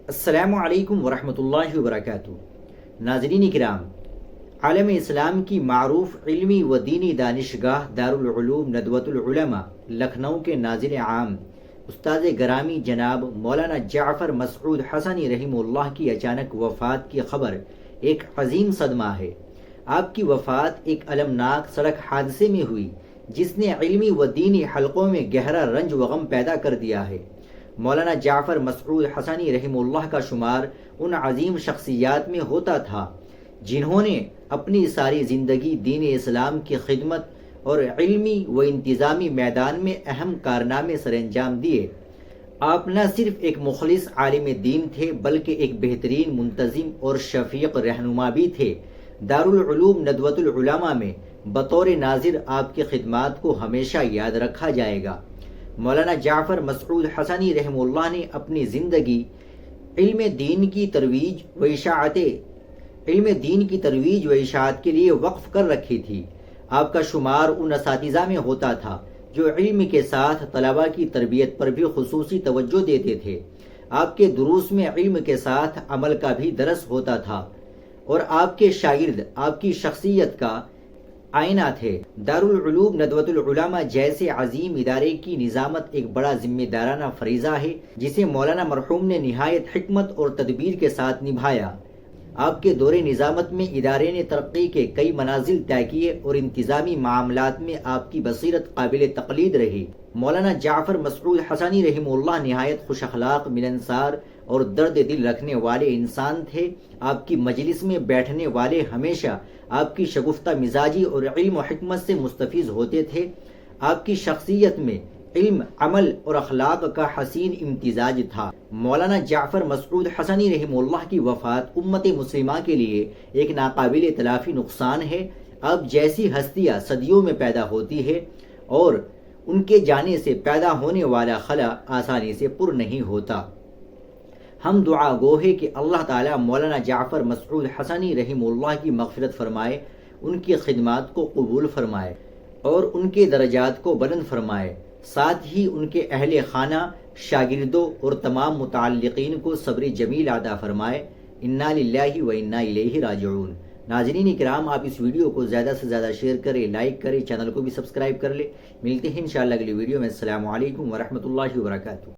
السلام علیکم ورحمۃ اللہ وبرکاتہ۔ ناظرین کرام، عالم اسلام کی معروف علمی و دینی دانشگاہ دارالعلوم ندوۃ العلماء لکھنؤ کے ناظر عام استاد گرامی جناب مولانا جعفر مسعود حسنی رحمہ اللہ کی اچانک وفات کی خبر ایک عظیم صدمہ ہے۔ آپ کی وفات ایک المناک سڑک حادثے میں ہوئی جس نے علمی و دینی حلقوں میں گہرا رنج و غم پیدا کر دیا ہے۔ مولانا جعفر مسعود حسنی رحمہ اللہ کا شمار ان عظیم شخصیات میں ہوتا تھا جنہوں نے اپنی ساری زندگی دین اسلام کی خدمت اور علمی و انتظامی میدان میں اہم کارنامے سر انجام دیے۔ آپ نہ صرف ایک مخلص عالم دین تھے بلکہ ایک بہترین منتظم اور شفیق رہنما بھی تھے۔ دارالعلوم ندوۃ العلماء میں بطور ناظر آپ کی خدمات کو ہمیشہ یاد رکھا جائے گا۔ مولانا جعفر مسعود حسنی رحمہ اللہ نے اپنی زندگی علم دین کی ترویج و اشاعت کے لیے وقف کر رکھی تھی۔ آپ کا شمار ان اساتذہ میں ہوتا تھا جو علم کے ساتھ طلباء کی تربیت پر بھی خصوصی توجہ دیتے تھے۔ آپ کے دروس میں علم کے ساتھ عمل کا بھی درس ہوتا تھا اور آپ کے شاگرد آپ کی شخصیت کا آئینہ تھے۔ دارالعلوم ندوۃ العلماء جیسے عظیم ادارے کی نظامت ایک بڑا ذمہ دارانہ فریضہ ہے جسے مولانا مرحوم نے نہایت حکمت اور تدبیر کے ساتھ نبھایا۔ آپ کے دور نظامت میں ادارے نے ترقی کے کئی منازل طے کیے اور انتظامی معاملات میں آپ کی بصیرت قابل تقلید رہی۔ مولانا جعفر مسعود حسنی رحمہ اللہ نہایت خوش اخلاق، ملنسار اور درد دل رکھنے والے انسان تھے۔ آپ کی مجلس میں بیٹھنے والے ہمیشہ آپ کی شگفتہ مزاجی اور علم و حکمت سے مستفیض ہوتے تھے۔ آپ کی شخصیت میں علم، عمل اور اخلاق کا حسین امتزاج تھا۔ مولانا جعفر مسعود حسنی رحمہ اللہ کی وفات امت مسلمہ کے لیے ایک ناقابل تلافی نقصان ہے۔ اب جیسی ہستیاں صدیوں میں پیدا ہوتی ہے اور ان کے جانے سے پیدا ہونے والا خلا آسانی سے پر نہیں ہوتا۔ ہم دعا گو ہے کہ اللہ تعالیٰ مولانا جعفر مسعود حسنی رحمہ اللہ کی مغفرت فرمائے، ان کی خدمات کو قبول فرمائے اور ان کے درجات کو بلند فرمائے، ساتھ ہی ان کے اہل خانہ، شاگردوں اور تمام متعلقین کو صبر جمیل عطا فرمائے۔ انا للہ و انا الیہ راجعون۔ ناظرین کرام، آپ اس ویڈیو کو زیادہ سے زیادہ شیئر کریں، لائک کریں، چینل کو بھی سبسکرائب کر لیں۔ ملتے ہیں انشاءاللہ اگلی ویڈیو میں۔ السلام علیکم ورحمۃ اللہ وبرکاتہ۔